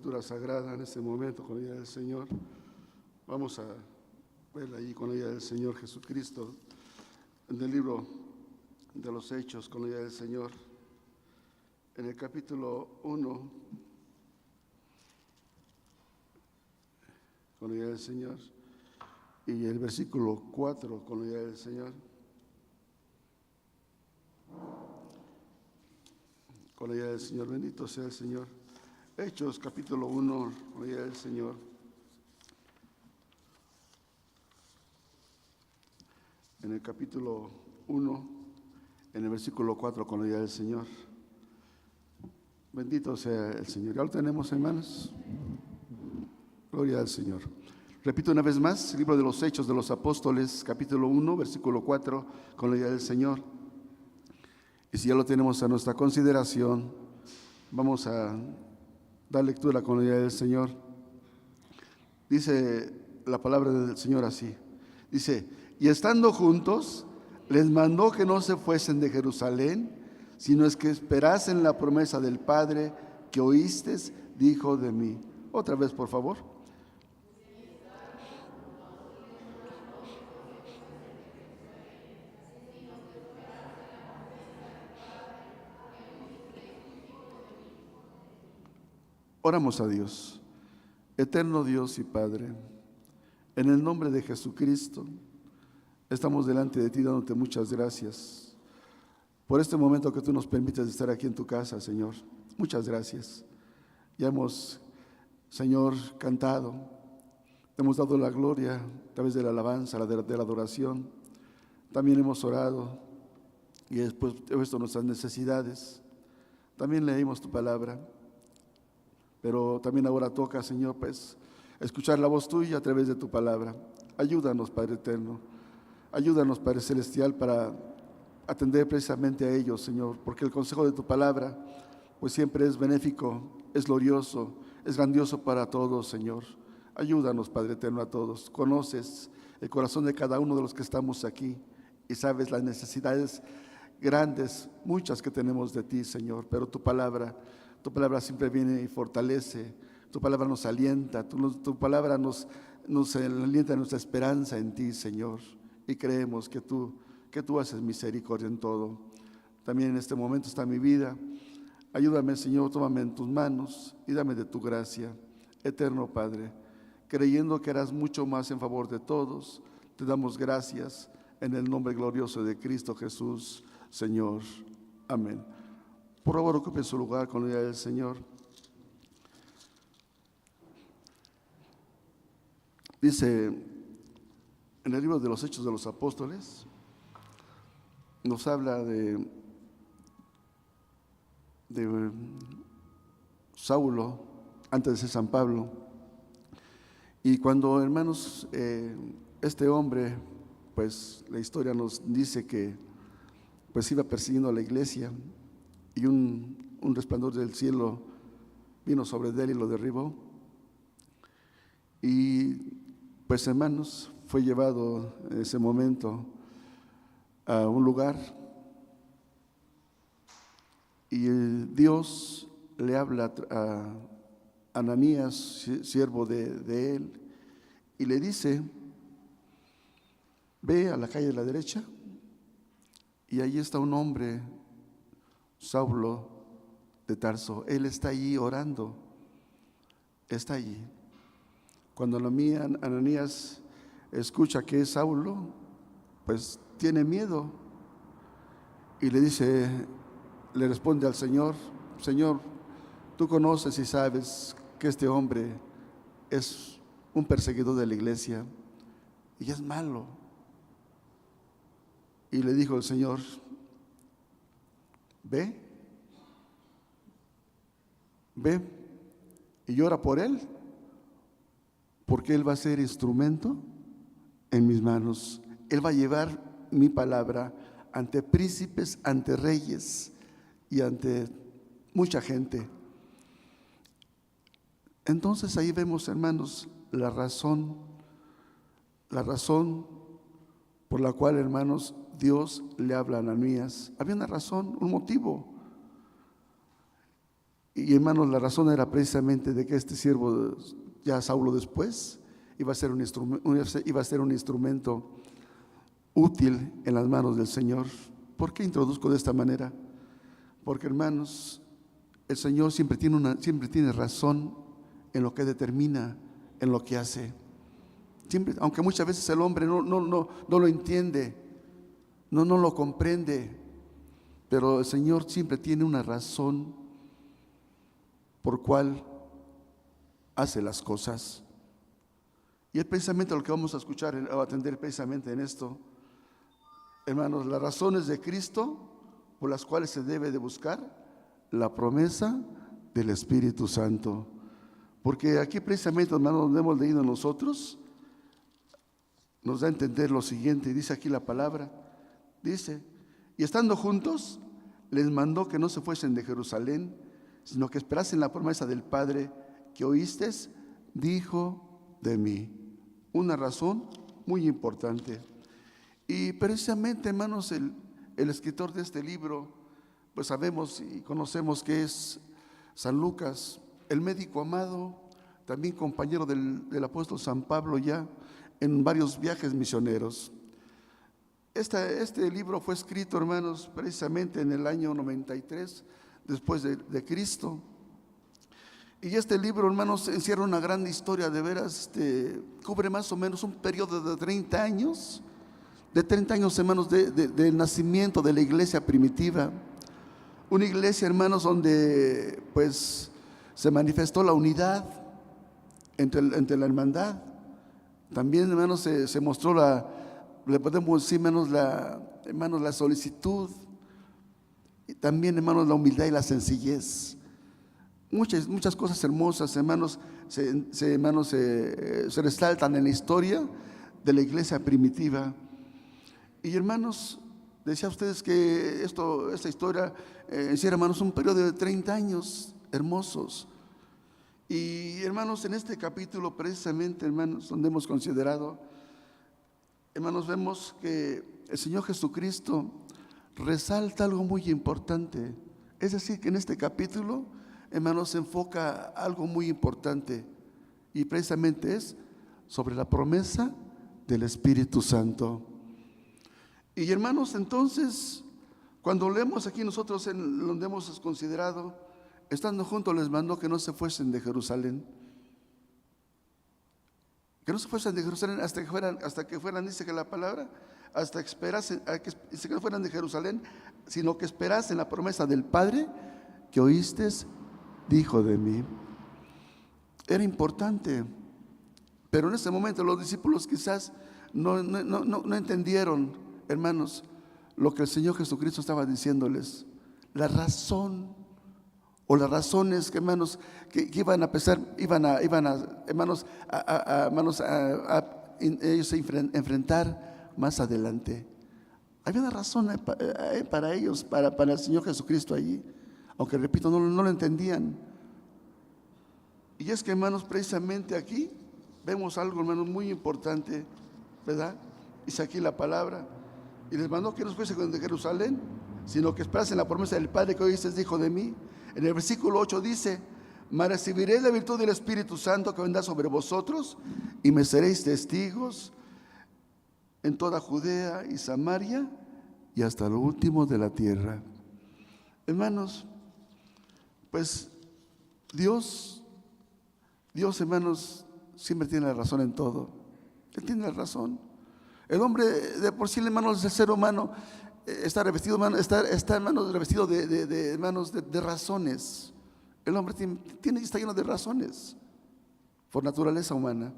lectura sagrada en este momento con la ayuda del Señor. Vamos a verla ahí con la ayuda del Señor Jesucristo, en el libro de los Hechos con la ayuda del Señor, en el capítulo 1, con la ayuda del Señor, y el versículo 4 con la ayuda del Señor. Con la ayuda del Señor, bendito sea el Señor. Hechos, capítulo 1, con la ayuda del Señor. En el capítulo 1, en el versículo 4, con la ayuda del Señor. Bendito sea el Señor. ¿Ya lo tenemos, hermanos? Gloria al Señor. Repito una vez más, el libro de los Hechos de los Apóstoles, capítulo 1, versículo 4, con la ayuda del Señor. Y si ya lo tenemos a nuestra consideración, vamos a dar lectura con la ayuda del Señor. Dice la palabra del Señor así. Dice, y estando juntos, les mandó que no se fuesen de Jerusalén, sino es que esperasen la promesa del Padre que oístes, dijo de mí. Otra vez, por favor. Oramos a Dios. Eterno Dios y Padre, en el nombre de Jesucristo, estamos delante de ti dándote muchas gracias por este momento que tú nos permites estar aquí en tu casa, Señor. Muchas gracias. Ya hemos, Señor, cantado, te hemos dado la gloria a través de la alabanza, de la adoración. También hemos orado y después he visto nuestras necesidades. También leímos tu palabra. Pero también ahora toca, Señor, pues, escuchar la voz tuya a través de tu palabra. Ayúdanos, Padre eterno. Ayúdanos, Padre celestial, para atender precisamente a ellos, Señor, porque el consejo de tu palabra, pues siempre es benéfico, es glorioso, es grandioso para todos, Señor. Ayúdanos, Padre eterno, a todos. Conoces el corazón de cada uno de los que estamos aquí y sabes las necesidades grandes, muchas que tenemos de ti, Señor, pero tu palabra siempre viene y fortalece, tu palabra nos alienta, tu palabra nos alienta nuestra esperanza en ti, Señor, y creemos que tú haces misericordia en todo. También en este momento está mi vida. Ayúdame, Señor, tómame en tus manos y dame de tu gracia, eterno Padre, creyendo que harás mucho más en favor de todos. Te damos gracias en el nombre glorioso de Cristo Jesús, Señor. Amén. Por favor, ocupen su lugar con la ayuda del Señor. Dice en el libro de los Hechos de los Apóstoles, nos habla de Saulo, antes de ser San Pablo. Y cuando, hermanos, este hombre, pues la historia nos dice que pues iba persiguiendo a la iglesia, y un resplandor del cielo vino sobre él y lo derribó. Y pues, hermanos, fue llevado en ese momento a un lugar y Dios le habla a Ananías, siervo de él, y le dice: ve a la calle de la derecha y allí está un hombre, Saulo de Tarso. Él está allí orando, está allí. Cuando Ananías escucha que es Saulo, pues tiene miedo y le responde al Señor: Señor, tú conoces y sabes que este hombre es un perseguidor de la iglesia y es malo. Y le dijo el Señor: ve y ora por él, porque él va a ser instrumento en mis manos. Él va a llevar mi palabra ante príncipes, ante reyes y ante mucha gente. Entonces ahí vemos, hermanos, la razón por la cual, hermanos, Dios le habla a Ananías. Había una razón, un motivo. Y hermanos, la razón era precisamente de que este siervo, ya Saulo después, iba a ser un instrumento útil en las manos del Señor. ¿Por qué introduzco de esta manera? Porque, hermanos, el Señor siempre tiene razón en lo que determina, en lo que hace. Siempre, aunque muchas veces el hombre no lo entiende, no lo comprende, pero el Señor siempre tiene una razón por cual hace las cosas. Y es precisamente lo que vamos a escuchar o atender precisamente en esto. Hermanos, las razones de Cristo por las cuales se debe de buscar la promesa del Espíritu Santo. Porque aquí precisamente, hermanos, donde hemos leído nosotros, nos da a entender lo siguiente. Dice aquí la palabra, dice: y estando juntos, les mandó que no se fuesen de Jerusalén, sino que esperasen la promesa del Padre que oísteis, dijo de mí. Una razón muy importante. Y precisamente, hermanos, el escritor de este libro, pues sabemos y conocemos que es San Lucas, el médico amado, también compañero del apóstol San Pablo ya en varios viajes misioneros. Este libro fue escrito, hermanos, precisamente en el año 93 después de Cristo. Y este libro, hermanos, encierra una gran historia, de veras, cubre más o menos un periodo de 30 años, hermanos, de nacimiento de la iglesia primitiva. Una iglesia, hermanos, donde pues se manifestó la unidad entre la hermandad. También, hermanos, se mostró le podemos decir, hermanos, la solicitud, y también, hermanos, la humildad y la sencillez. Muchas cosas hermosas, hermanos, se resaltan en la historia de la iglesia primitiva. Y, hermanos, decía a ustedes que esta historia encierra, hermanos, un periodo de 30 años hermosos. Y, hermanos, en este capítulo precisamente, hermanos, donde hemos considerado, hermanos, vemos que el Señor Jesucristo resalta algo muy importante. Es decir, que en este capítulo, hermanos, se enfoca algo muy importante, y precisamente es sobre la promesa del Espíritu Santo. Y, hermanos, entonces, cuando leemos aquí nosotros en donde hemos considerado, estando juntos les mandó que no se fuesen de Jerusalén. Que no se fuesen de Jerusalén hasta que fueran, dice que la palabra, hasta que esperasen, dice que no fueran de Jerusalén, sino que esperasen la promesa del Padre que oíste, dijo de mí. Era importante, pero en ese momento los discípulos quizás no entendieron, hermanos, lo que el Señor Jesucristo estaba diciéndoles. La razón o las razones que, hermanos, que iban a pesar, hermanos, ellos enfrentar más adelante. Había una razón para ellos, para el Señor Jesucristo allí, aunque, repito, no lo entendían. Y es que, hermanos, precisamente aquí vemos algo, hermanos, muy importante, ¿verdad? Dice aquí la palabra: y les mandó que no fuesen de Jerusalén, sino que esperasen la promesa del Padre que oísteis, dijo de mí. En el versículo 8 dice: mas recibiréis la virtud del Espíritu Santo que vendrá sobre vosotros, y me seréis testigos en toda Judea y Samaria y hasta lo último de la tierra. Hermanos, pues Dios, hermanos, siempre tiene la razón en todo. Él tiene la razón. El hombre de por sí, hermanos, el ser humano está revestido, hermanos, revestido de razones. El hombre está lleno de razones por naturaleza humana.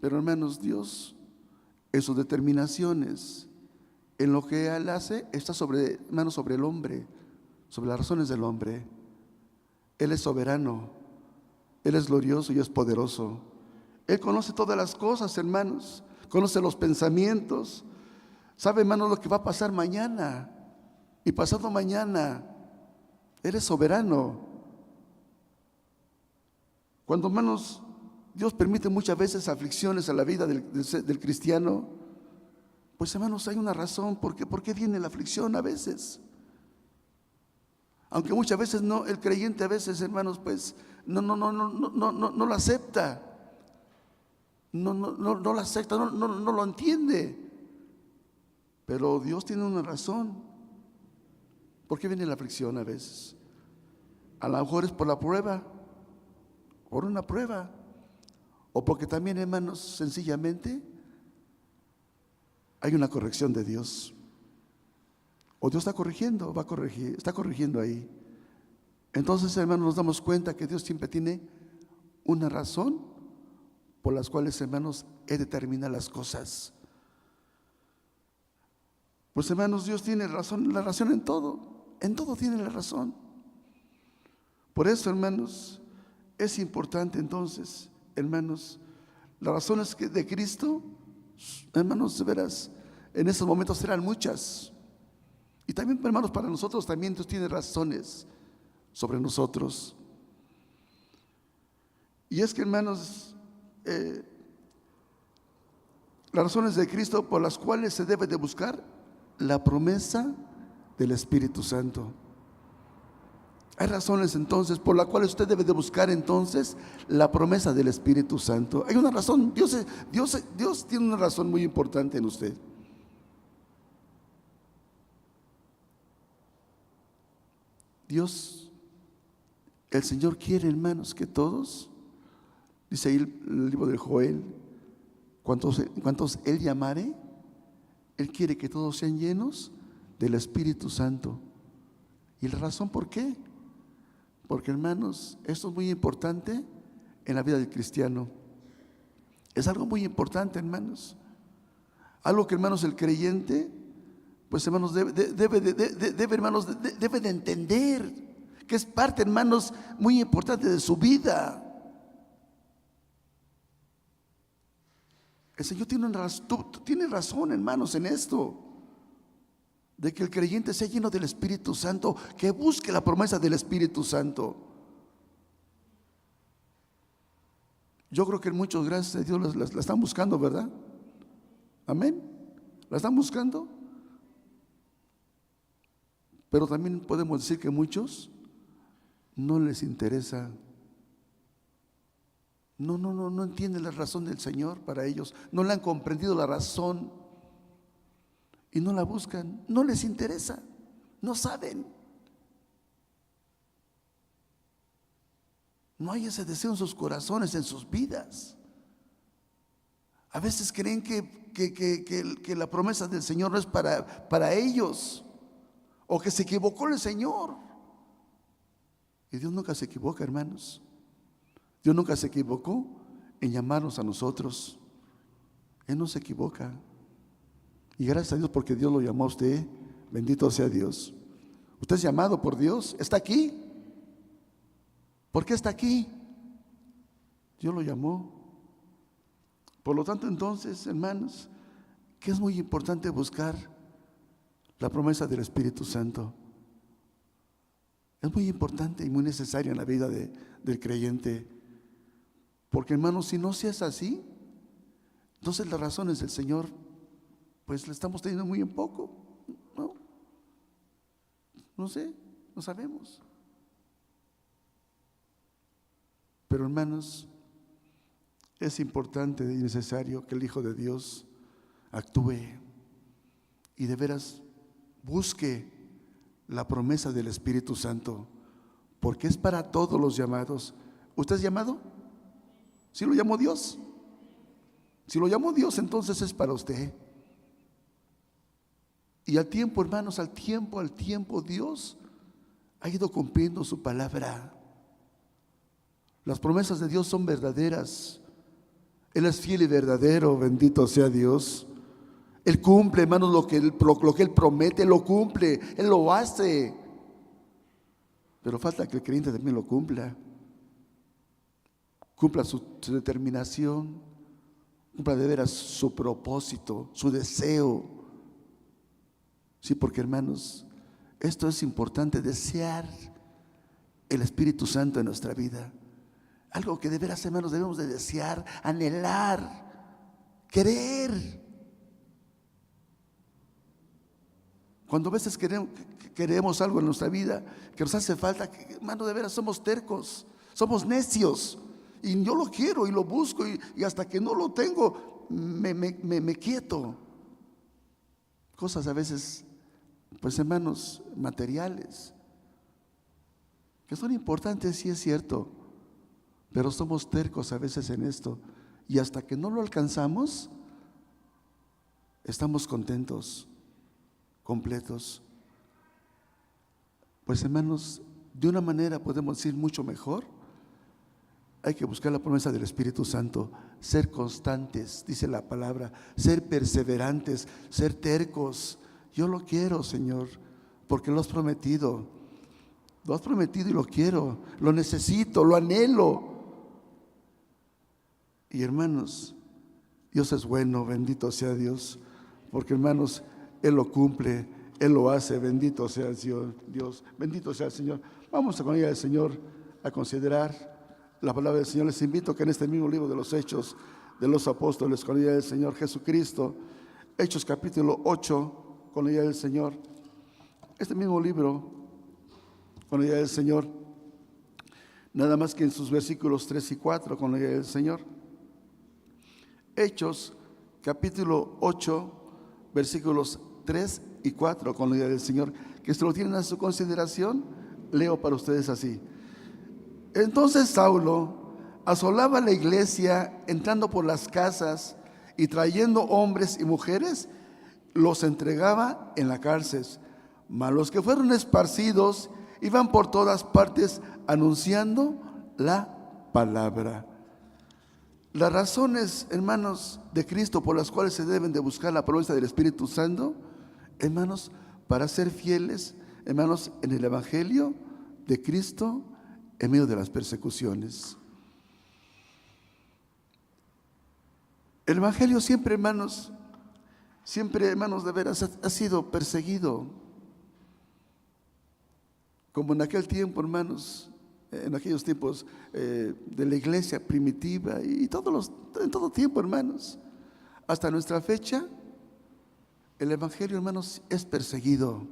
Pero, hermanos, Dios, en sus determinaciones, en lo que Él hace, está sobre el hombre, sobre las razones del hombre. Él es soberano, Él es glorioso y es poderoso. Él conoce todas las cosas, hermanos, conoce los pensamientos, sabe, hermanos, lo que va a pasar mañana y pasado mañana. Él es soberano. Cuando, hermanos, Dios permite muchas veces aflicciones a la vida del cristiano, pues, hermanos, hay una razón. ¿Por qué viene la aflicción a veces? Aunque muchas veces no, el creyente a veces, hermanos, pues no lo acepta. No lo acepta, no lo entiende. Pero Dios tiene una razón. ¿Por qué viene la aflicción a veces? A lo mejor es por la prueba, por una prueba. O porque también, hermanos, sencillamente hay una corrección de Dios. O Dios está corrigiendo, va a corregir, está corrigiendo ahí. Entonces, hermanos, nos damos cuenta que Dios siempre tiene una razón por las cuales, hermanos, Él determina las cosas. Pues, hermanos, Dios tiene razón, la razón en todo tiene la razón. Por eso, hermanos, es importante entonces, hermanos, las razones de Cristo, hermanos, de veras, en esos momentos eran muchas. Y también, hermanos, para nosotros también Dios tiene razones sobre nosotros. Y es que, hermanos, las razones de Cristo por las cuales se debe de buscar la promesa del Espíritu Santo. Hay razones entonces por las cuales usted debe de buscar entonces la promesa del Espíritu Santo. Hay una razón, Dios tiene una razón muy importante en usted. Dios, el Señor quiere, hermanos, que todos, dice ahí el libro de Joel, cuantos Él llamare, Él quiere que todos sean llenos del Espíritu Santo. ¿Y la razón por qué? Porque, hermanos, esto es muy importante en la vida del cristiano. Es algo muy importante, hermanos. Algo que, hermanos, el creyente, pues, hermanos, debe de entender, que es parte, hermanos, muy importante de su vida. El Señor tiene razón, hermanos, en esto, de que el creyente sea lleno del Espíritu Santo, que busque la promesa del Espíritu Santo. Yo creo que muchos, gracias a Dios, la están buscando, ¿verdad? Amén. ¿La están buscando? Pero también podemos decir que muchos no les interesa. No entienden la razón del Señor para ellos. No le han comprendido la razón y no la buscan. No les interesa. No saben. No hay ese deseo en sus corazones, en sus vidas. A veces creen que la promesa del Señor no es para ellos, o que se equivocó el Señor. Y Dios nunca se equivoca, hermanos. Dios nunca se equivocó en llamarnos a nosotros. Él no se equivoca. Y gracias a Dios porque Dios lo llamó a usted. Bendito sea Dios. Usted es llamado por Dios. Está aquí. ¿Por qué está aquí? Dios lo llamó. Por lo tanto, entonces, hermanos, que es muy importante buscar la promesa del Espíritu Santo. Es muy importante y muy necesaria en la vida del creyente. Porque, hermanos, si no se es así, entonces las razones del Señor, pues le estamos teniendo muy en poco. No sé, no sabemos. Pero, hermanos, es importante y necesario que el Hijo de Dios actúe y de veras busque la promesa del Espíritu Santo, porque es para todos los llamados. ¿Usted es llamado? ¿Sí lo llamó Dios? Si lo llamó Dios, entonces es para usted. Y al tiempo, hermanos, al tiempo Dios ha ido cumpliendo su palabra. Las promesas de Dios son verdaderas. Él es fiel y verdadero, bendito sea Dios. Él cumple, hermanos, lo que Él promete, lo cumple, Él lo hace. Pero falta que el creyente también lo cumpla. Cumpla su determinación, cumpla de veras su propósito, su deseo. Sí, porque, hermanos, esto es importante, desear el Espíritu Santo en nuestra vida. Algo que de veras, hermanos, debemos de desear, anhelar, querer. Cuando a veces queremos algo en nuestra vida que nos hace falta, hermano, de veras somos tercos, somos necios. Y yo lo quiero y lo busco y hasta que no lo tengo me quieto. Cosas a veces, pues hermanos, materiales, que son importantes, sí es cierto, pero somos tercos a veces en esto. Y hasta que no lo alcanzamos, estamos contentos, completos. Pues hermanos, de una manera podemos decir mucho mejor. Hay que buscar la promesa del Espíritu Santo, ser constantes, dice la palabra, ser perseverantes, ser tercos. Yo lo quiero, Señor, porque lo has prometido y lo quiero, lo necesito, lo anhelo. Y hermanos, Dios es bueno, bendito sea Dios, porque hermanos, Él lo cumple, Él lo hace, bendito sea Dios, bendito sea el Señor. Vamos a con ella al Señor a considerar la palabra del Señor. Les invito a que en este mismo libro de los Hechos de los Apóstoles, con la idea del Señor Jesucristo, Hechos capítulo 8, con la idea del Señor, este mismo libro, con la idea del Señor, nada más que en sus versículos 3 y 4, con la idea del Señor. Hechos capítulo 8, versículos 3 y 4, con la idea del Señor, que si lo tienen a su consideración, leo para ustedes así. Entonces Saulo asolaba la iglesia, entrando por las casas y trayendo hombres y mujeres, los entregaba en la cárcel. Mas los que fueron esparcidos iban por todas partes anunciando la palabra. Las razones, hermanos, de Cristo por las cuales se deben de buscar la promesa del Espíritu Santo, hermanos, para ser fieles, hermanos, en el Evangelio de Cristo en medio de las persecuciones. El Evangelio siempre, hermanos, de veras ha sido perseguido. Como en aquel tiempo, hermanos, en aquellos tiempos de la iglesia primitiva y en todo tiempo, hermanos, hasta nuestra fecha, el Evangelio, hermanos, es perseguido.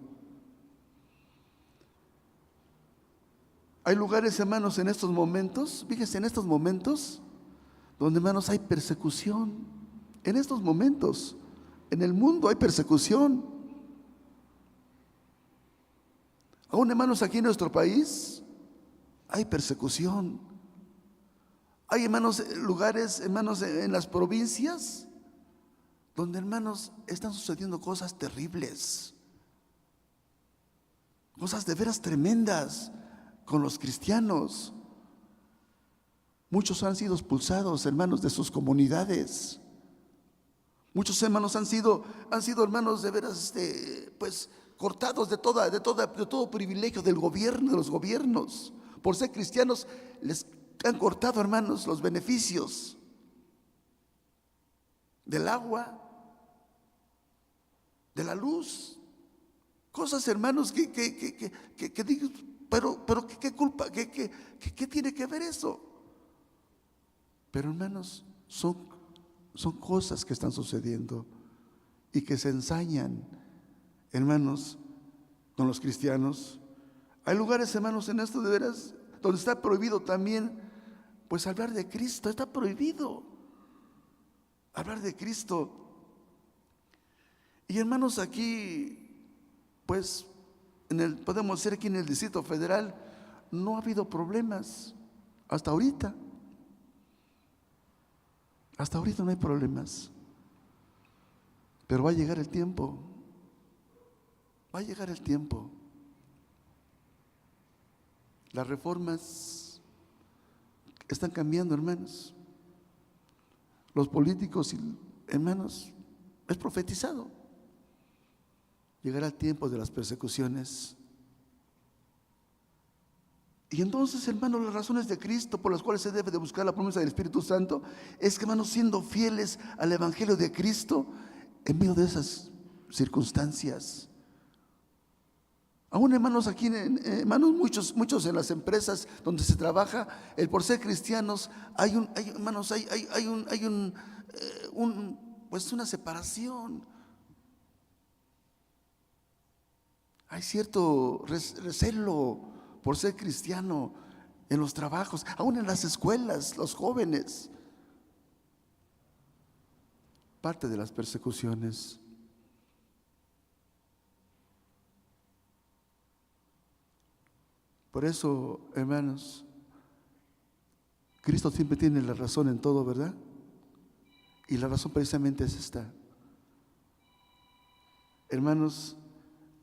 Hay lugares, hermanos, en estos momentos, fíjense, en estos momentos, donde, hermanos, hay persecución. En estos momentos, en el mundo hay persecución. Aún, hermanos, aquí en nuestro país hay persecución. Hay, hermanos, lugares, hermanos, en las provincias, donde, hermanos, están sucediendo cosas terribles, cosas de veras tremendas con los cristianos. Muchos han sido expulsados, hermanos, de sus comunidades. Muchos hermanos han sido hermanos, de veras, pues cortados de todo privilegio del gobierno, de los gobiernos. Por ser cristianos les han cortado, hermanos, los beneficios del agua, de la luz. Cosas, hermanos, que digo, pero ¿qué culpa? ¿Qué tiene que ver eso? Pero, hermanos, son cosas que están sucediendo y que se ensañan, hermanos, con los cristianos. Hay lugares, hermanos, en esto de veras, donde está prohibido también, pues hablar de Cristo. Está prohibido hablar de Cristo. Y, hermanos, aquí, pues, podemos decir aquí en el Distrito Federal, no ha habido problemas hasta ahorita. Hasta ahorita no hay problemas. Pero va a llegar el tiempo. Va a llegar el tiempo. Las reformas están cambiando, hermanos. Los políticos, hermanos, es profetizado. Llegará el tiempo de las persecuciones. Y entonces, hermanos, las razones de Cristo por las cuales se debe de buscar la promesa del Espíritu Santo es que, hermanos, siendo fieles al Evangelio de Cristo en medio de esas circunstancias. Aún, hermanos, aquí, hermanos, muchos en las empresas donde se trabaja, por ser cristianos, hay pues una separación. Hay cierto recelo por ser cristiano en los trabajos, aún en las escuelas, los jóvenes. Parte de las persecuciones. Por eso, hermanos, Cristo siempre tiene la razón en todo, ¿verdad? Y la razón precisamente es esta. Hermanos,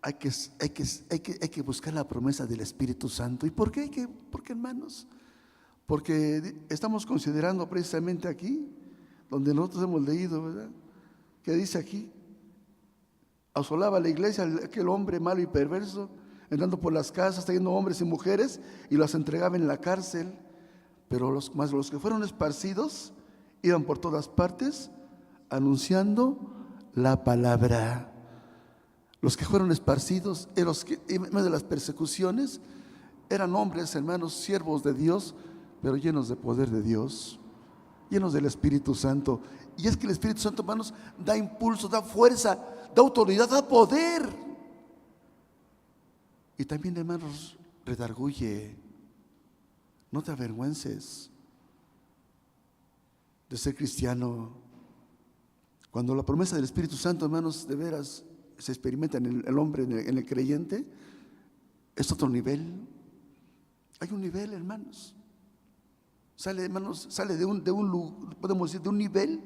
hay que buscar la promesa del Espíritu Santo. ¿Y por qué? ¿Por qué, hermanos? Porque estamos considerando precisamente aquí, donde nosotros hemos leído, ¿verdad? Que dice aquí: asolaba la iglesia aquel hombre malo y perverso, entrando por las casas, trayendo hombres y mujeres, y los entregaba en la cárcel. Pero los que fueron esparcidos iban por todas partes anunciando la palabra. Los que fueron esparcidos, en medio de las persecuciones, eran hombres, hermanos, siervos de Dios, pero llenos de poder de Dios, llenos del Espíritu Santo. Y es que el Espíritu Santo, hermanos, da impulso, da fuerza, da autoridad, da poder. Y también, hermanos, redarguye. No te avergüences de ser cristiano. Cuando la promesa del Espíritu Santo, hermanos, de veras se experimenta en el hombre, en el creyente, es otro nivel. Hay un nivel, hermanos. Sale, hermanos, sale podemos decir, de un nivel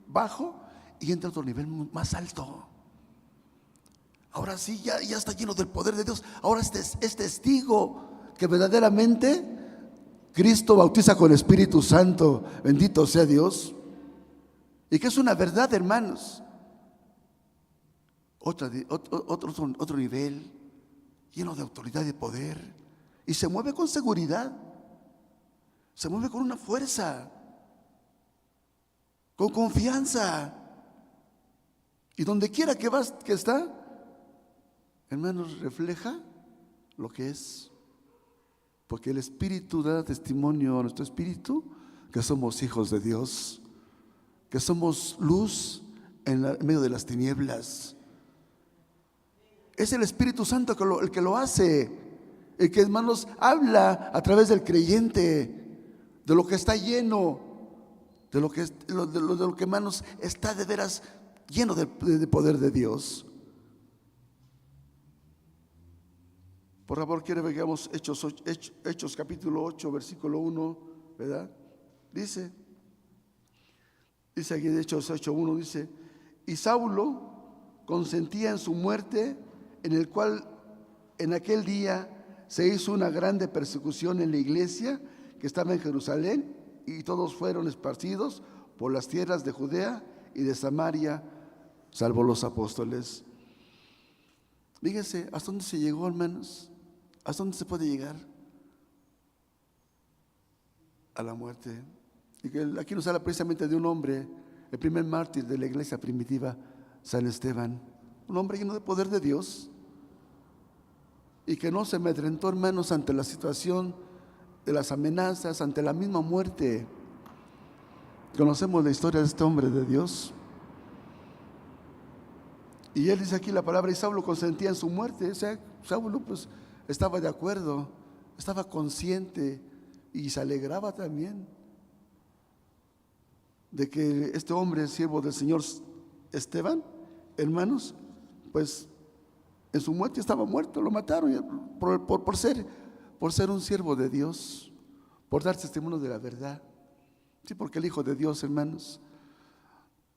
bajo y entra a otro nivel más alto. Ahora sí, ya está lleno del poder de Dios. Ahora es testigo que verdaderamente Cristo bautiza con el Espíritu Santo. Bendito sea Dios. Y que es una verdad, hermanos. Otro nivel, lleno de autoridad y de poder. Y se mueve con seguridad. Se mueve con una fuerza, con confianza. Y donde quiera que está, hermanos, refleja lo que es. Porque el Espíritu da testimonio a nuestro espíritu que somos hijos de Dios, que somos luz en medio de las tinieblas. Es el Espíritu Santo el que lo hace, el que, hermanos, habla a través del creyente de lo que está lleno, de lo que, hermanos, está de veras lleno de poder de Dios. Por favor, quiero que veamos Hechos capítulo 8, versículo 1, ¿verdad? Dice aquí en Hechos 8:1, dice: y Saulo consentía en su muerte, en el cual en aquel día se hizo una grande persecución en la iglesia que estaba en Jerusalén, y todos fueron esparcidos por las tierras de Judea y de Samaria, salvo los apóstoles. Fíjense, ¿hasta dónde se llegó, hermanos? ¿Hasta dónde se puede llegar? A la muerte. Y que aquí nos habla precisamente de un hombre, el primer mártir de la iglesia primitiva, San Esteban, un hombre lleno de poder de Dios, y que no se amedrentó, hermanos, ante la situación de las amenazas, ante la misma muerte. Conocemos la historia de este hombre de Dios. Y él dice aquí la palabra: y Saulo consentía en su muerte. O sea, Saulo pues estaba de acuerdo, estaba consciente y se alegraba también de que este hombre, siervo del Señor Esteban, hermanos, pues en su muerte estaba muerto, lo mataron por ser un siervo de Dios, por dar testimonio de la verdad. Sí, porque el Hijo de Dios, hermanos,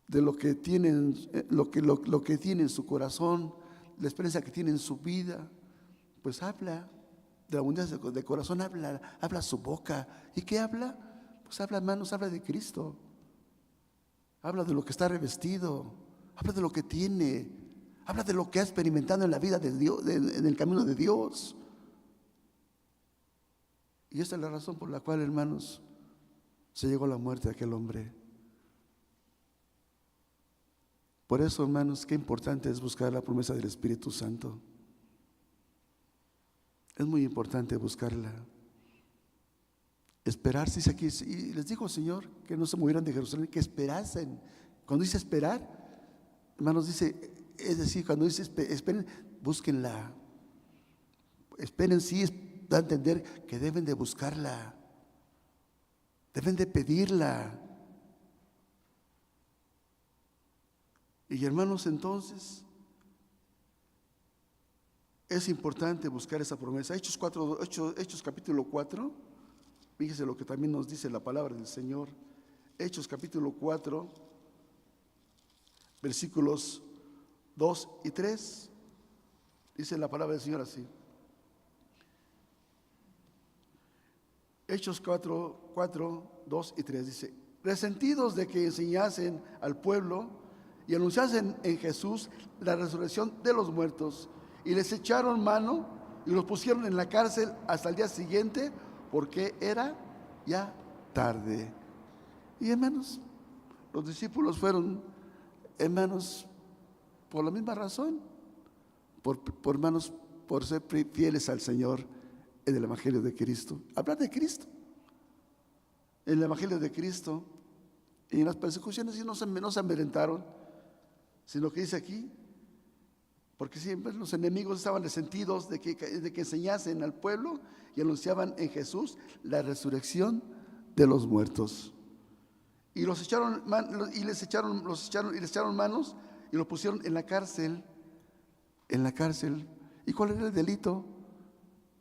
de lo que tiene, lo que tiene en su corazón, la experiencia que tiene en su vida, pues habla de la abundancia de corazón, habla su boca. ¿Y qué habla? Pues habla, hermanos, habla de Cristo, habla de lo que está revestido, habla de lo que tiene, habla de lo que ha experimentado en la vida de Dios, en el camino de Dios. Y esta es la razón por la cual, hermanos, se llegó a la muerte de aquel hombre. Por eso, hermanos, qué importante es buscar la promesa del Espíritu Santo. Es muy importante buscarla. Esperar, dice aquí, y les dijo el Señor que no se movieran de Jerusalén, que esperasen. Cuando dice esperar, hermanos, dice, es decir, cuando dice esperen, búsquenla, esperen, sí, da a entender que deben de buscarla, deben de pedirla. Y hermanos, entonces es importante buscar esa promesa. Hechos capítulo 4, fíjese lo que también nos dice la palabra del Señor. Hechos capítulo 4, versículos 2 y 3, dice la palabra del Señor así. Hechos 4, 2 y 3 dice: resentidos de que enseñasen al pueblo y anunciasen en Jesús la resurrección de los muertos, y les echaron mano y los pusieron en la cárcel hasta el día siguiente, porque era ya tarde. Y hermanos, los discípulos fueron, hermanos, por la misma razón, hermanos, por ser fieles al Señor en el Evangelio de Cristo. Hablar de Cristo, en el Evangelio de Cristo. Y en las persecuciones no se amedrentaron, sino que dice aquí, porque siempre los enemigos estaban resentidos de que enseñasen al pueblo y anunciaban en Jesús la resurrección de los muertos. Y les echaron manos y los pusieron en la cárcel. En la cárcel. ¿Y cuál era el delito?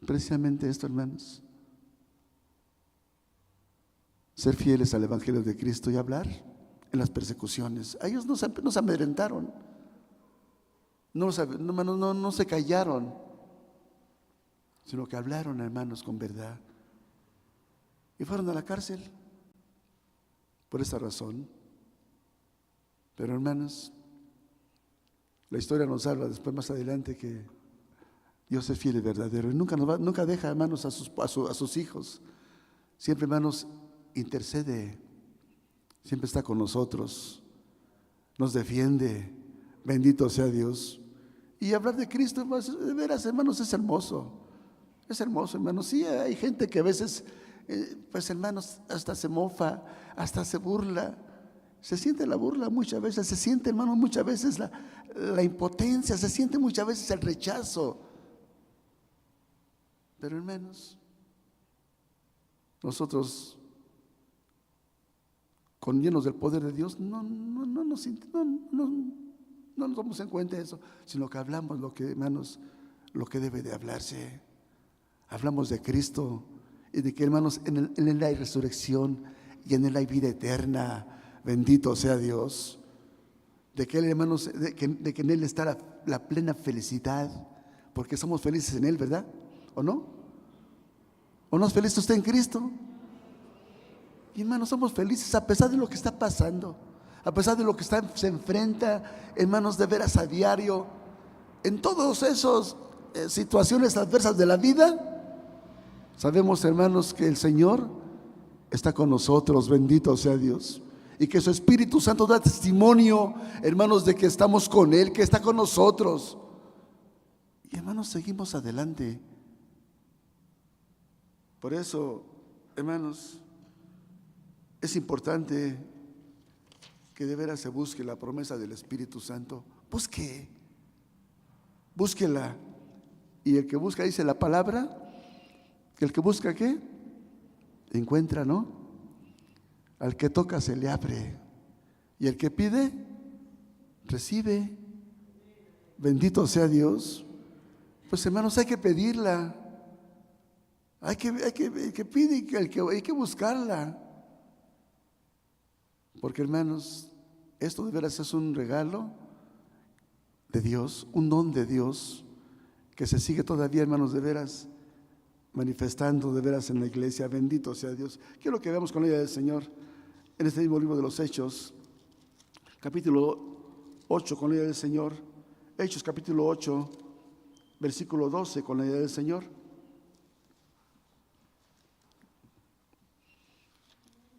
Precisamente esto, hermanos: ser fieles al Evangelio de Cristo y hablar en las persecuciones. A ellos no se amedrentaron, no se callaron, sino que hablaron, hermanos, con verdad. Y fueron a la cárcel por esa razón. Pero, hermanos, la historia nos habla después, más adelante, que Dios es fiel y verdadero, y nunca deja, hermanos, a sus hijos. Siempre, hermanos, intercede, siempre está con nosotros, nos defiende. Bendito sea Dios. Y hablar de Cristo, de veras, hermanos, es hermoso, hermanos. Sí, hay gente que a veces, pues, hermanos, hasta se mofa, hasta se burla. Se siente la burla muchas veces, se siente, hermanos, muchas veces la impotencia, se siente muchas veces el rechazo. Pero, hermanos, nosotros, con llenos del poder de Dios, no nos damos en cuenta de eso, sino que hablamos hermanos, lo que debe de hablarse. Hablamos de Cristo y de que, hermanos, en Él hay resurrección y en Él hay vida eterna. Bendito sea Dios. De que Él, hermanos, de que en Él está la plena felicidad, porque somos felices en Él, ¿verdad? ¿O no? ¿O no es feliz usted en Cristo? Y, hermanos, somos felices a pesar de lo que está pasando, a pesar de lo que se enfrenta, hermanos, de veras a diario, en todas esas situaciones adversas de la vida. Sabemos, hermanos, que el Señor está con nosotros, bendito sea Dios, y que su Espíritu Santo da testimonio, hermanos, de que estamos con Él, que está con nosotros. Y, hermanos, seguimos adelante. Por eso, hermanos, es importante que de veras se busque la promesa del Espíritu Santo. Búsquela. Y el que busca, dice la palabra, que el que busca, ¿qué? Encuentra, ¿no? Al que toca se le abre, y el que pide, recibe. Bendito sea Dios. Pues, hermanos, hay que pedirla, hay que pedir, hay que buscarla. Porque, hermanos, esto de veras es un regalo de Dios, un don de Dios, que se sigue todavía, hermanos, de veras manifestando de veras en la iglesia. Bendito sea Dios. Quiero que veamos con la ayuda del Señor en este mismo libro de los Hechos, capítulo 8, con la ayuda del Señor. Hechos capítulo 8, versículo 12, con la ayuda del Señor.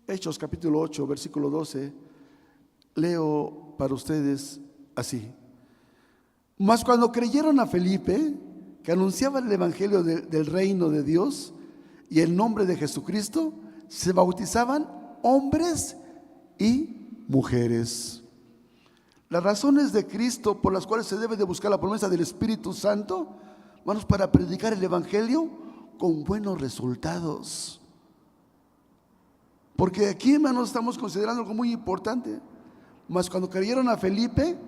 Hechos capítulo 8, versículo 12, leo para ustedes así: mas cuando creyeron a Felipe, que anunciaba el evangelio del reino de Dios y el nombre de Jesucristo, se bautizaban hombres y mujeres. Las razones de Cristo por las cuales se debe de buscar la promesa del Espíritu Santo, hermanos, para predicar el evangelio con buenos resultados. Porque aquí, hermanos, estamos considerando algo muy importante. Mas cuando creyeron a Felipe,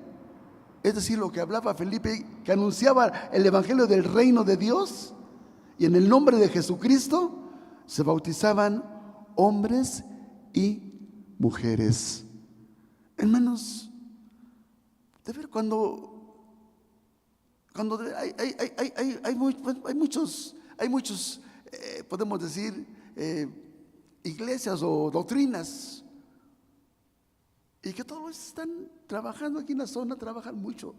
es decir, lo que hablaba Felipe, que anunciaba el evangelio del reino de Dios, y en el nombre de Jesucristo se bautizaban hombres y mujeres. Hermanos, de ver cuando hay muchos, podemos decir, iglesias o doctrinas, y que todos están trabajando aquí en la zona, trabajan mucho,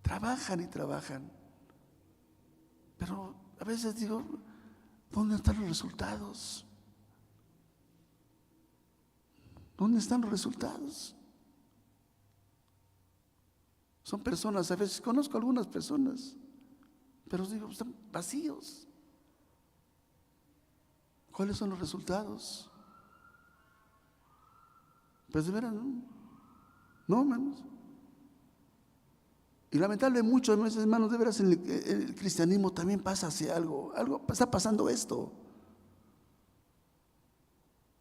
trabajan y trabajan, pero a veces digo, ¿dónde están los resultados? ¿Dónde están los resultados? Son personas, a veces conozco algunas personas, pero digo, están vacíos. ¿Cuáles son los resultados? Pues de veras, no, hermanos. Y lamentablemente muchos veces, hermanos, de veras en el cristianismo también pasa así algo está pasando esto.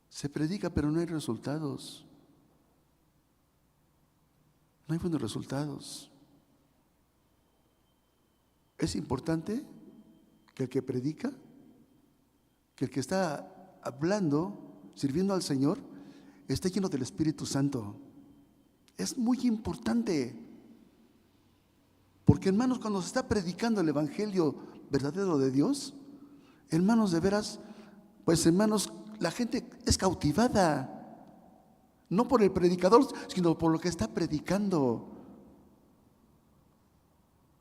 Se predica, pero no hay resultados. No hay buenos resultados. Es importante que el que predica, que el que está hablando, sirviendo al Señor, esté lleno del Espíritu Santo. Es muy importante. Porque, hermanos, cuando se está predicando el evangelio verdadero de Dios, hermanos, de veras, pues, hermanos, la gente es cautivada. No por el predicador, sino por lo que está predicando,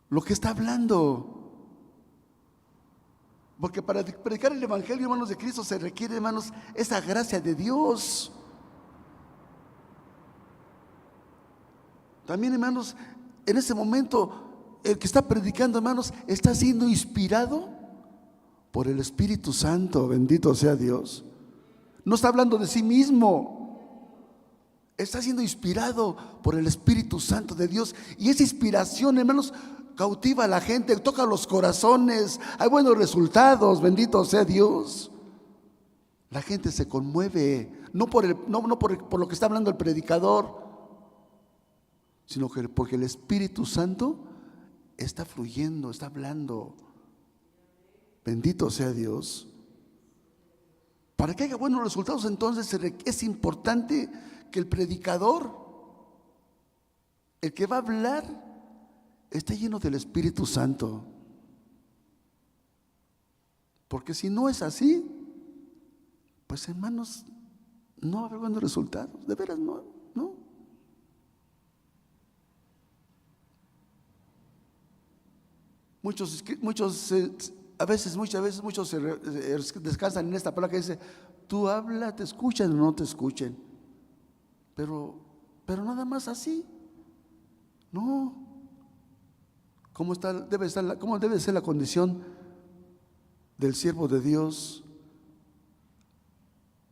lo que está hablando. Porque para predicar el evangelio, hermanos, de Cristo se requiere, hermanos, esa gracia de Dios. También, hermanos, en ese momento, el que está predicando, hermanos, está siendo inspirado por el Espíritu Santo. Bendito sea Dios. No está hablando de sí mismo. Está siendo inspirado por el Espíritu Santo de Dios. Y esa inspiración, hermanos, cautiva a la gente, toca los corazones. Hay buenos resultados, bendito sea Dios. La gente se conmueve, no por lo que está hablando el predicador, sino porque el Espíritu Santo está fluyendo, está hablando. Bendito sea Dios. Para que haya buenos resultados, entonces es importante que el predicador, el que va a hablar, esté lleno del Espíritu Santo. Porque si no es así, pues, hermanos, no va a haber buenos resultados. De veras, no. Muchas veces muchos se descansan en esta palabra que dice: tú habla, te escuchan o no te escuchen. Pero nada más así. No. ¿Cómo debe ser la condición del siervo de Dios,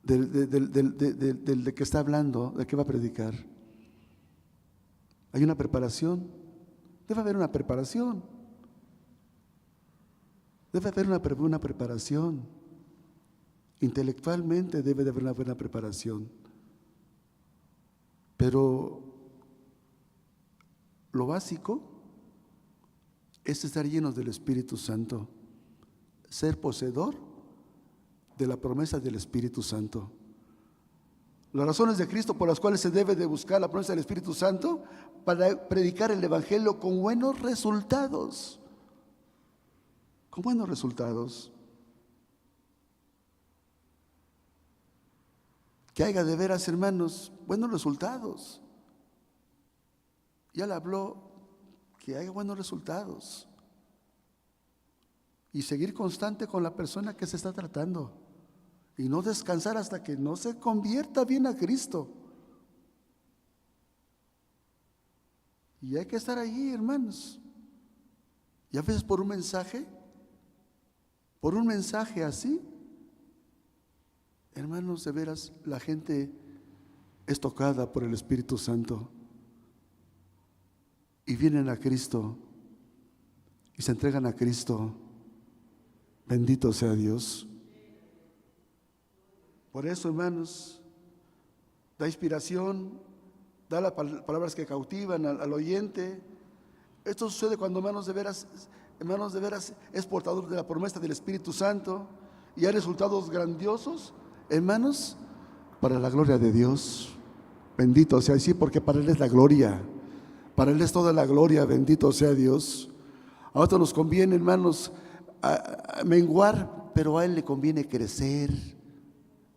del que está hablando, del que va a predicar? Hay una preparación. Debe haber una preparación. Debe haber una preparación. Intelectualmente debe de haber una buena preparación. Pero lo básico es estar llenos del Espíritu Santo, ser poseedor de la promesa del Espíritu Santo. Las razones de Cristo por las cuales se debe de buscar la promesa del Espíritu Santo: para predicar el evangelio con buenos resultados. Con buenos resultados. Que haya de veras, hermanos, buenos resultados. Ya le habló, que haya buenos resultados. Y seguir constante con la persona que se está tratando. Y no descansar hasta que no se convierta bien a Cristo. Y hay que estar ahí, hermanos. Y a veces por un mensaje así, hermanos, de veras, la gente es tocada por el Espíritu Santo y vienen a Cristo y se entregan a Cristo. Bendito sea Dios. Por eso, hermanos, da inspiración, da las palabras que cautivan al oyente. Esto sucede cuando, hermanos, de veras es portador de la promesa del Espíritu Santo y hay resultados grandiosos, hermanos, para la gloria de Dios. Bendito sea, sí, porque para Él es la gloria, para Él es toda la gloria, bendito sea Dios. A nosotros nos conviene, hermanos, a menguar, pero a Él le conviene crecer.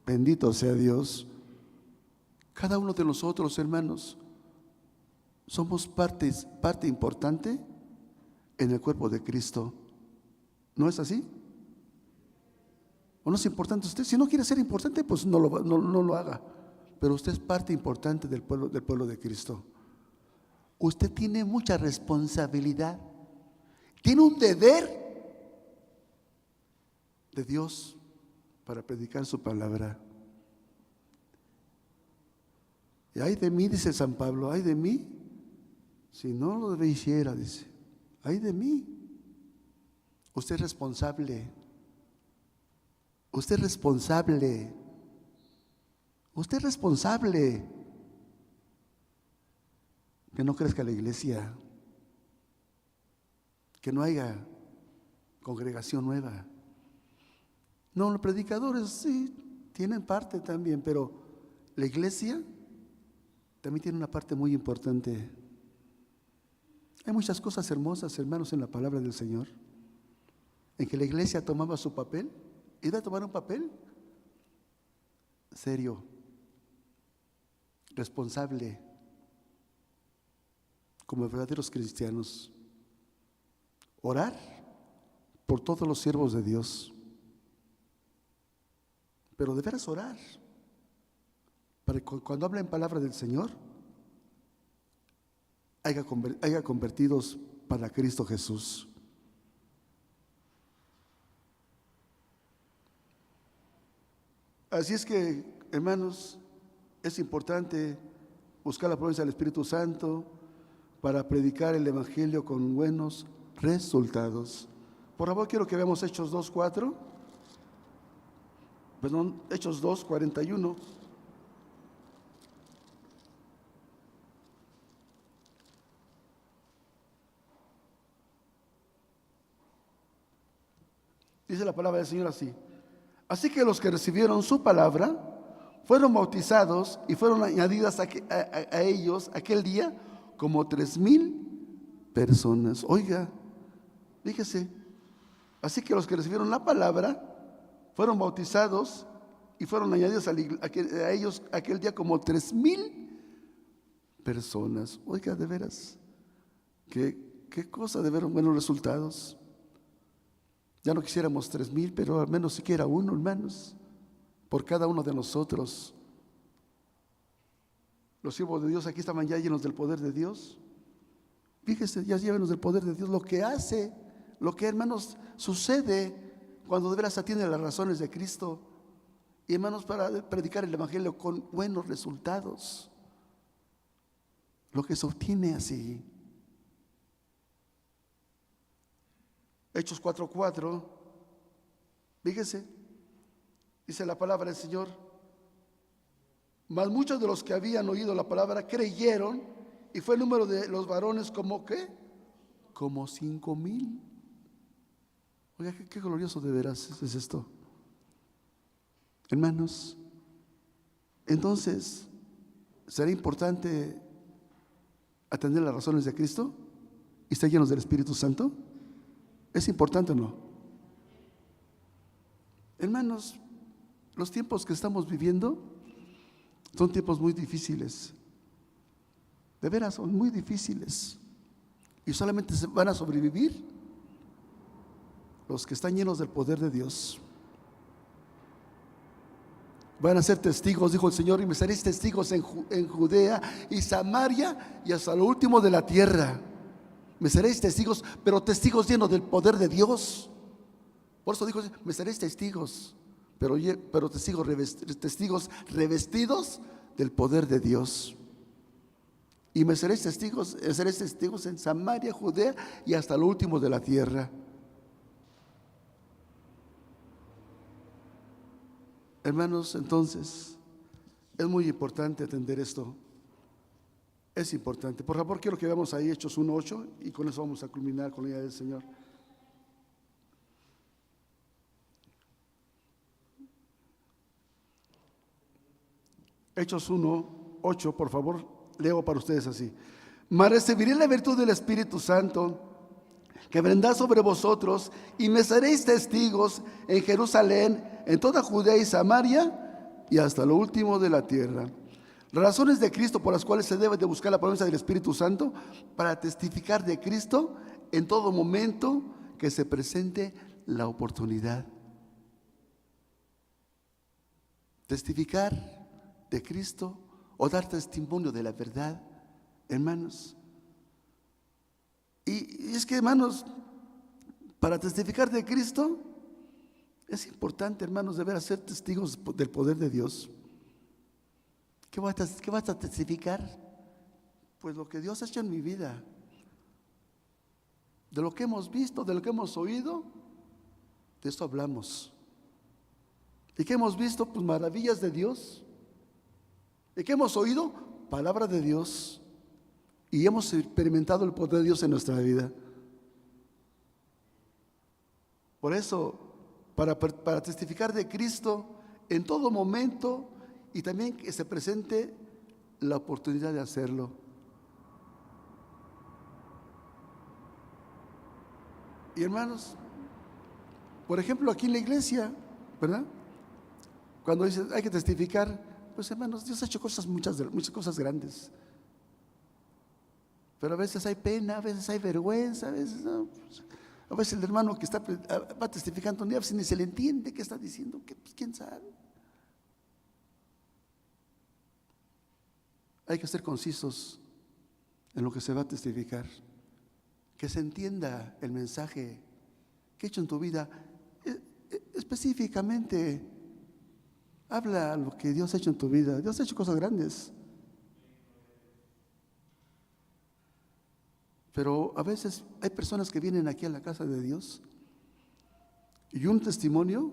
Bendito sea Dios. Cada uno de nosotros, hermanos, somos parte importante en el cuerpo de Cristo. ¿No es así? ¿O no es importante usted? Si no quiere ser importante, pues no lo haga. Pero usted es parte importante del pueblo de Cristo. Usted tiene mucha responsabilidad. Tiene un deber de Dios para predicar su palabra. Y ay de mí, dice San Pablo, ay de mí, si no lo hiciera, dice, ay de mí. Usted es responsable. Usted es responsable. Usted es responsable. Que no crezca la iglesia, que no haya congregación nueva. No, los predicadores sí tienen parte también, pero la iglesia también tiene una parte muy importante. Hay muchas cosas hermosas, hermanos, en la palabra del Señor, en que la iglesia tomaba su papel, iba a tomar un papel serio, responsable, como verdaderos cristianos. Orar por todos los siervos de Dios, pero de veras orar para que cuando hablen palabra del Señor haya convertidos para Cristo Jesús. Así es que, hermanos, es importante buscar la promesa del Espíritu Santo para predicar el Evangelio con buenos resultados. Por favor, quiero que veamos Hechos 2:4. Perdón, Hechos 2:41. Dice la palabra del Señor así: así que los que recibieron su palabra fueron bautizados y fueron añadidas a ellos aquel día como 3,000 personas. Oiga, fíjese, así que los que recibieron la palabra fueron bautizados y fueron añadidos a ellos aquel día como 3,000 personas. Oiga, de veras, qué cosa de ver buenos resultados. Ya no quisiéramos 3,000, pero al menos siquiera uno, hermanos, por cada uno de nosotros. Los siervos de Dios aquí estaban ya llenos del poder de Dios. Fíjese, ya llenos del poder de Dios, lo que hace, lo que, hermanos, sucede cuando de veras atiende las razones de Cristo. Y, hermanos, para predicar el Evangelio con buenos resultados, lo que se obtiene así. Hechos 4:4, fíjese, dice la palabra del Señor: mas muchos de los que habían oído la palabra creyeron, y fue el número de los varones como ¿qué? Como 5,000. Oiga, qué glorioso de veras es esto, hermanos. Entonces, ¿será importante atender las razones de Cristo y estar llenos del Espíritu Santo? ¿Es importante o no? Hermanos, los tiempos que estamos viviendo son tiempos muy difíciles. De veras, son muy difíciles. Y solamente se van a sobrevivir los que están llenos del poder de Dios. Van a ser testigos, dijo el Señor, y me seréis testigos en Judea y Samaria y hasta lo último de la tierra. Me seréis testigos, pero testigos llenos del poder de Dios. Por eso dijo, me seréis testigos, pero testigos revestidos del poder de Dios. Y me seréis testigos en Samaria, Judea y hasta lo último de la tierra. Hermanos, entonces, es muy importante atender esto. Es importante. Por favor, quiero que veamos ahí Hechos 1:8 y con eso vamos a culminar con la idea del Señor. Hechos 1:8, por favor, leo para ustedes así. Mas recibiréis la virtud del Espíritu Santo, que vendrá sobre vosotros, y me seréis testigos en Jerusalén, en toda Judea y Samaria, y hasta lo último de la tierra. Las razones de Cristo por las cuales se debe de buscar la promesa del Espíritu Santo, para testificar de Cristo en todo momento que se presente la oportunidad. Testificar de Cristo o dar testimonio de la verdad, hermanos. Y es que, hermanos, para testificar de Cristo es importante, hermanos, deber ser testigos del poder de Dios. ¿Qué vas a testificar? Pues lo que Dios ha hecho en mi vida, de lo que hemos visto, de lo que hemos oído, de esto hablamos. ¿Y qué hemos visto? Pues maravillas de Dios. ¿Y qué hemos oído? Palabra de Dios. Y hemos experimentado el poder de Dios en nuestra vida. Por eso, para testificar de Cristo en todo momento, y también que se presente la oportunidad de hacerlo. Y hermanos, por ejemplo, aquí en la iglesia, ¿verdad? Cuando dicen hay que testificar, pues hermanos, Dios ha hecho muchas cosas grandes. Pero a veces hay pena, a veces hay vergüenza, a veces no. A veces el hermano que va testificando un día, ni se le entiende qué está diciendo, pues, quién sabe. Hay que ser concisos en lo que se va a testificar, que se entienda el mensaje que he hecho en tu vida. Específicamente, habla lo que Dios ha hecho en tu vida. Dios ha hecho cosas grandes. Pero a veces hay personas que vienen aquí a la casa de Dios y un testimonio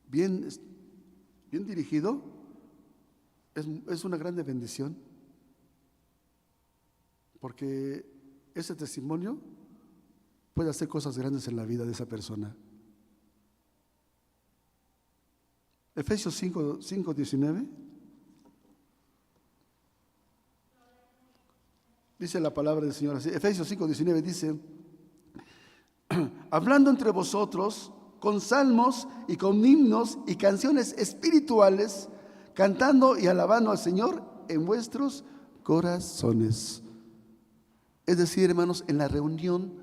bien dirigido es una grande bendición, porque ese testimonio puede hacer cosas grandes en la vida de esa persona. Efesios 5:19 dice la palabra del Señor así. Efesios 5:19 dice: hablando entre vosotros con salmos y con himnos y canciones espirituales, cantando y alabando al Señor en vuestros corazones. Es decir, hermanos, en la reunión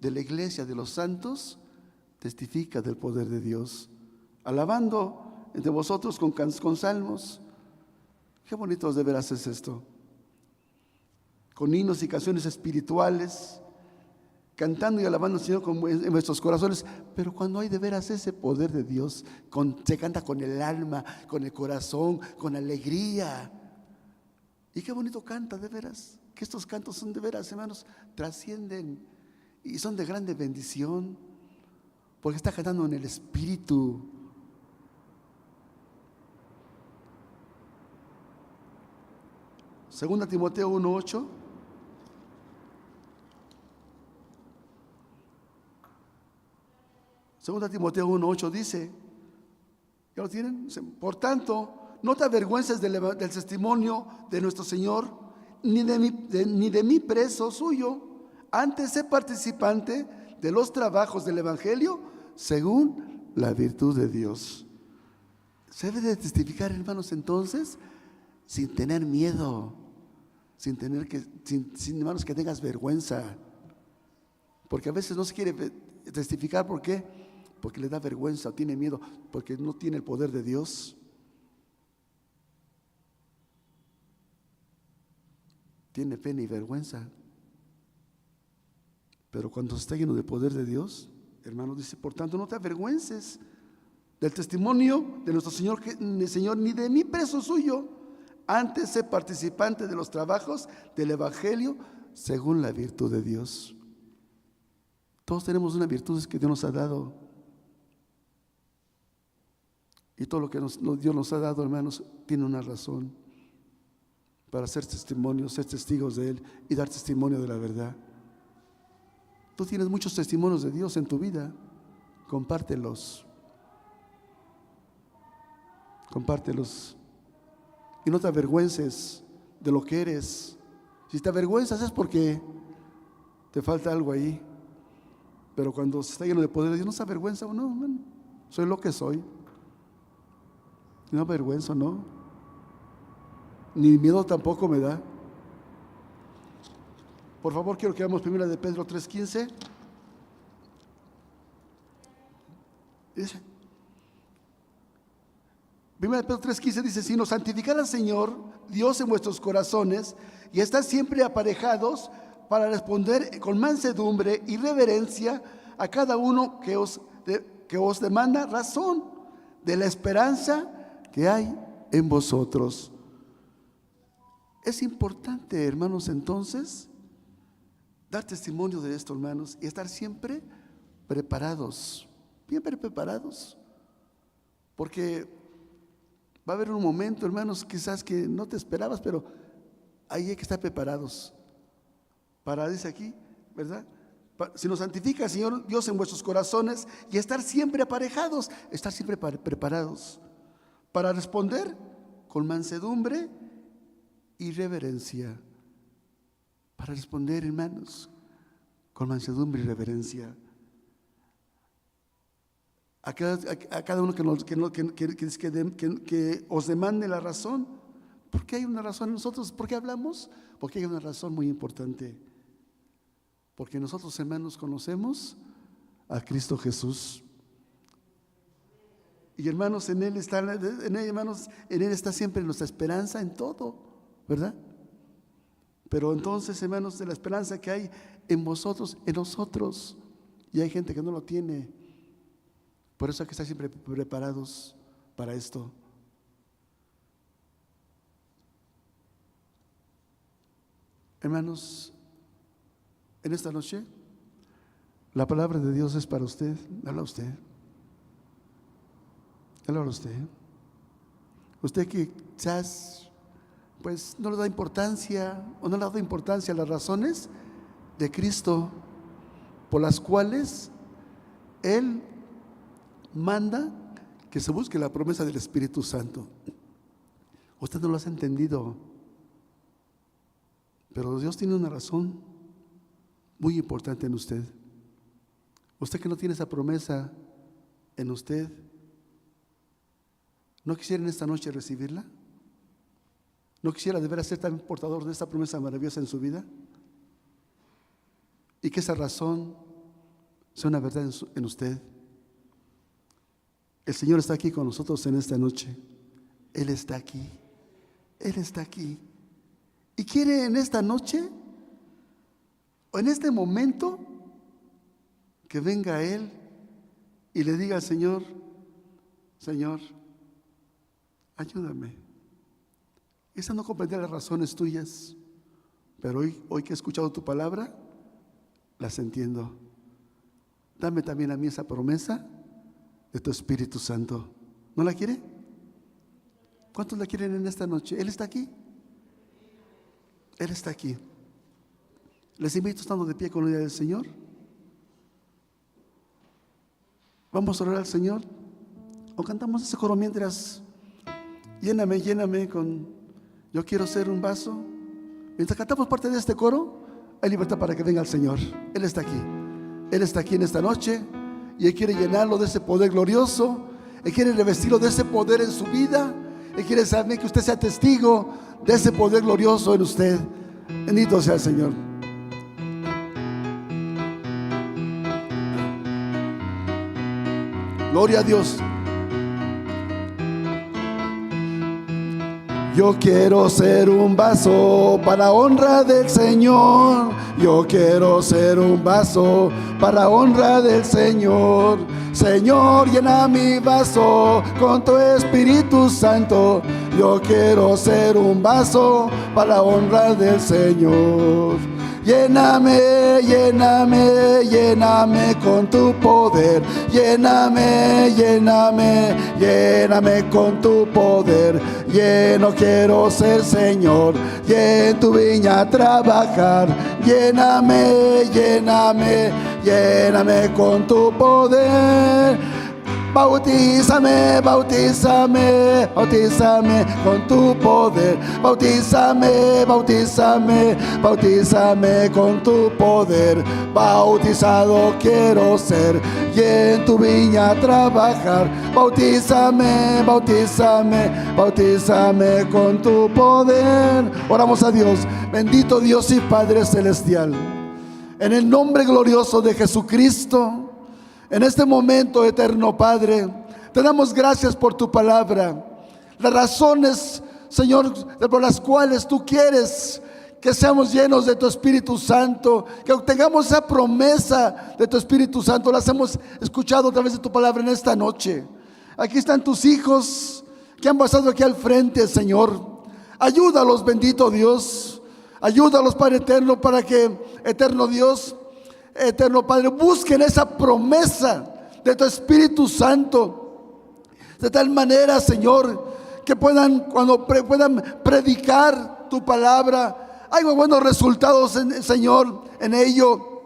de la iglesia de los santos, testifica del poder de Dios. Alabando entre vosotros con salmos. Qué bonito de veras es esto. Con himnos y canciones espirituales, cantando y alabando al Señor en nuestros corazones. Pero cuando hay de veras ese poder de Dios, se canta con el alma, con el corazón, con alegría. Y qué bonito canta de veras, que estos cantos son de veras, hermanos, trascienden y son de grande bendición, porque está cantando en el Espíritu. Segunda Timoteo 1:8. Segunda Timoteo 1:8 dice, ¿ya lo tienen? Por tanto, no te avergüences del testimonio de nuestro Señor, ni de mí preso suyo, antes sé participante de los trabajos del Evangelio según la virtud de Dios. Se debe de testificar, hermanos, entonces, sin tener miedo, sin hermanos, que tengas vergüenza, porque a veces no se quiere testificar. ¿Por qué? Porque le da vergüenza, tiene miedo, porque no tiene el poder de Dios. Tiene pena y vergüenza. Pero cuando está lleno del poder de Dios, hermano, dice, por tanto, no te avergüences del testimonio de nuestro Señor, ni de mí preso suyo, Antes, sé participante de los trabajos del Evangelio según la virtud de Dios. Todos tenemos unas virtudes que Dios nos ha dado. Y todo lo que Dios nos ha dado, hermanos, tiene una razón para ser testimonios, ser testigos de Él y dar testimonio de la verdad. Tú tienes muchos testimonios de Dios en tu vida. Compártelos. Compártelos. Y no te avergüences de lo que eres. Si te avergüenzas es porque te falta algo ahí. Pero cuando se está lleno de poder de Dios, no se avergüenza o no, man, soy lo que soy. No avergüenzo, no. Ni miedo tampoco me da. Por favor, quiero que veamos 1 de Pedro 3:15. Dice, 1 de Pedro 3:15 dice: sino santificad al Señor Dios en vuestros corazones y estad siempre aparejados para responder con mansedumbre y reverencia a cada uno que os demanda razón de la esperanza que hay en vosotros. Es importante, hermanos, entonces, dar testimonio de esto, hermanos, y estar siempre preparados, bien preparados, porque va a haber un momento, hermanos, quizás que no te esperabas, pero ahí hay que estar preparados para, dice aquí, ¿verdad? Si nos santifica el Señor Dios en vuestros corazones y estar siempre aparejados, estar siempre preparados para responder con mansedumbre y reverencia. Para responder, hermanos, con mansedumbre y reverencia. A cada uno que os demande la razón. ¿Por qué hay una razón en nosotros? ¿Por qué hablamos? Porque hay una razón muy importante. Porque nosotros, hermanos, conocemos a Cristo Jesús. Y hermanos, en Él está siempre nuestra esperanza en todo, ¿verdad? Pero entonces, hermanos, de la esperanza que hay en vosotros, en nosotros, y hay gente que no lo tiene. Por eso hay que estar siempre preparados para esto. Hermanos, en esta noche, la palabra de Dios es para usted. Habla usted. Habla usted. Usted que quizás pues no le da importancia o no le ha dado importancia a las razones de Cristo por las cuales Él manda que se busque la promesa del Espíritu Santo. Usted no lo ha entendido, pero Dios tiene una razón muy importante en usted. Usted que no tiene esa promesa en usted, ¿no quisiera en esta noche recibirla? ¿No quisiera deber ser también portador de esta promesa maravillosa en su vida? Y que esa razón sea una verdad en usted. El Señor está aquí con nosotros en esta noche. Él está aquí. Él está aquí. Y quiere en esta noche, o en este momento, que venga Él y le diga al Señor: Señor, ayúdame. Esa no comprendía las razones tuyas, pero hoy que he escuchado tu palabra, las entiendo. Dame también a mí esa promesa de tu Espíritu Santo. ¿No la quiere? ¿Cuántos la quieren en esta noche? Él está aquí. Él está aquí. Les invito, estando de pie con la idea del Señor. Vamos a orar al Señor. O cantamos ese coro mientras: lléname, lléname con yo quiero ser un vaso. Mientras cantamos parte de este coro, hay libertad para que venga el Señor. Él está aquí. Él está aquí en esta noche y Él quiere llenarlo de ese poder glorioso. Él quiere revestirlo de ese poder en su vida. Él quiere saber que usted sea testigo de ese poder glorioso en usted. Bendito sea el Señor. Gloria a Dios. Yo quiero ser un vaso para honra del Señor. Yo quiero ser un vaso para honra del Señor. Señor, llena mi vaso con tu Espíritu Santo. Yo quiero ser un vaso para honra del Señor. Lléname, lléname, lléname con tu poder. Lléname, lléname, lléname con tu poder. Lleno quiero ser, Señor, y en tu viña trabajar. Lléname, lléname, lléname con tu poder. Bautízame, bautízame, bautízame con tu poder. Bautízame, bautízame, bautízame con tu poder. Bautizado quiero ser y en tu viña trabajar. Bautízame, bautízame, bautízame con tu poder. Oramos a Dios. Bendito Dios y Padre Celestial, en el nombre glorioso de Jesucristo, en este momento, eterno Padre, te damos gracias por tu palabra. Las razones, Señor, por las cuales tú quieres que seamos llenos de tu Espíritu Santo, que obtengamos esa promesa de tu Espíritu Santo, las hemos escuchado a través de tu palabra en esta noche. Aquí están tus hijos que han pasado aquí al frente, Señor. Ayúdalos, bendito Dios. Ayúdalos, Padre eterno, para que, eterno Dios, eterno Padre, busquen esa promesa de tu Espíritu Santo, de tal manera, Señor, que puedan, cuando puedan predicar tu palabra, hay buenos resultados, Señor, en ello,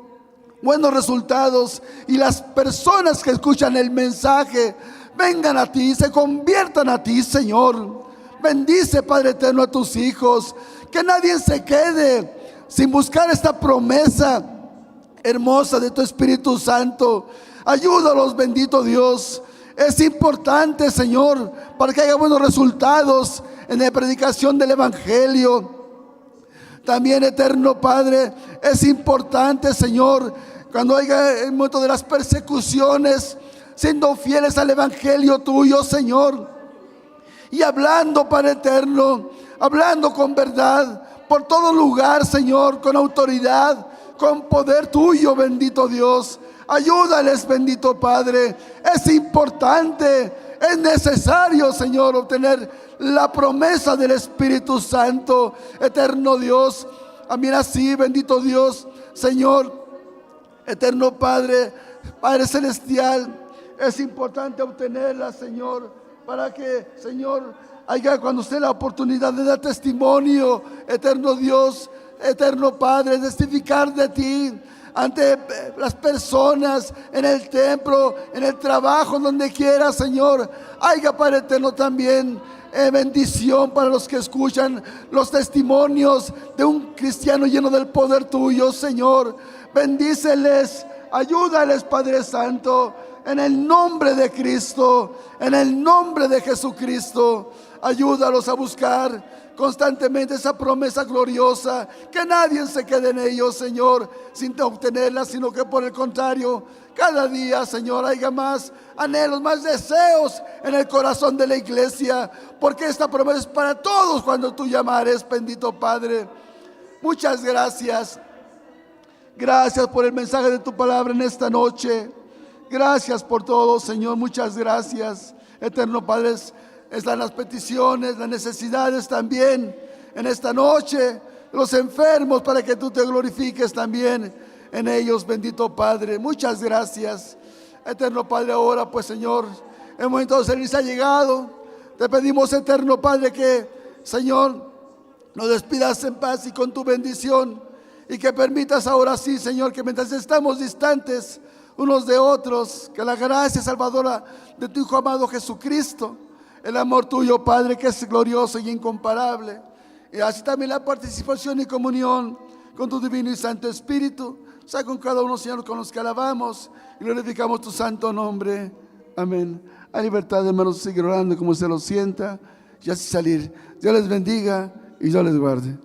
buenos resultados, y las personas que escuchan el mensaje vengan a ti, se conviertan a ti, Señor. Bendice, Padre eterno, a tus hijos, que nadie se quede sin buscar esta promesa hermosa de tu Espíritu Santo. Ayúdalos, bendito Dios. Es importante, Señor, para que haya buenos resultados en la predicación del Evangelio. También, eterno Padre, es importante, Señor, cuando haya el momento de las persecuciones, siendo fieles al Evangelio tuyo, Señor, y hablando, Padre eterno, hablando con verdad por todo lugar, Señor, con autoridad, con poder tuyo, bendito Dios. Ayúdales, bendito Padre. Es importante, es necesario, Señor, obtener la promesa del Espíritu Santo, eterno Dios. Amén, así, bendito Dios, Señor, eterno Padre, Padre Celestial, es importante obtenerla, Señor, para que, Señor, haya cuando usted la oportunidad de dar testimonio, eterno Dios, eterno Padre, testificar de ti ante las personas, en el templo, en el trabajo, donde quiera, Señor. Haya, Padre eterno, también bendición para los que escuchan los testimonios de un cristiano lleno del poder tuyo, Señor. Bendíceles, ayúdales, Padre Santo, en el nombre de Cristo, en el nombre de Jesucristo. Ayúdalos a buscar constantemente esa promesa gloriosa, que nadie se quede en ellos, Señor, sin obtenerla, sino que por el contrario, cada día, Señor, haya más anhelos, más deseos en el corazón de la iglesia, porque esta promesa es para todos cuando tú llamares, bendito Padre. Muchas gracias. Gracias por el mensaje de tu palabra en esta noche. Gracias por todo, Señor. Muchas gracias, eterno Padre. Están las peticiones, las necesidades también en esta noche, los enfermos, para que tú te glorifiques también en ellos, bendito Padre. Muchas gracias, eterno Padre. Ahora pues, Señor, el momento de servicio ha llegado. Te pedimos, eterno Padre, que, Señor, nos despidas en paz y con tu bendición, y que permitas ahora sí, Señor, que mientras estamos distantes unos de otros, que la gracia salvadora de tu Hijo amado Jesucristo, el amor tuyo, Padre, que es glorioso y incomparable, y así también la participación y comunión con tu divino y santo Espíritu, sea con cada uno, Señor, con los que alabamos y glorificamos tu santo nombre. Amén. Hay libertad, hermanos, seguir orando como se lo sienta y así salir. Dios les bendiga y Dios les guarde.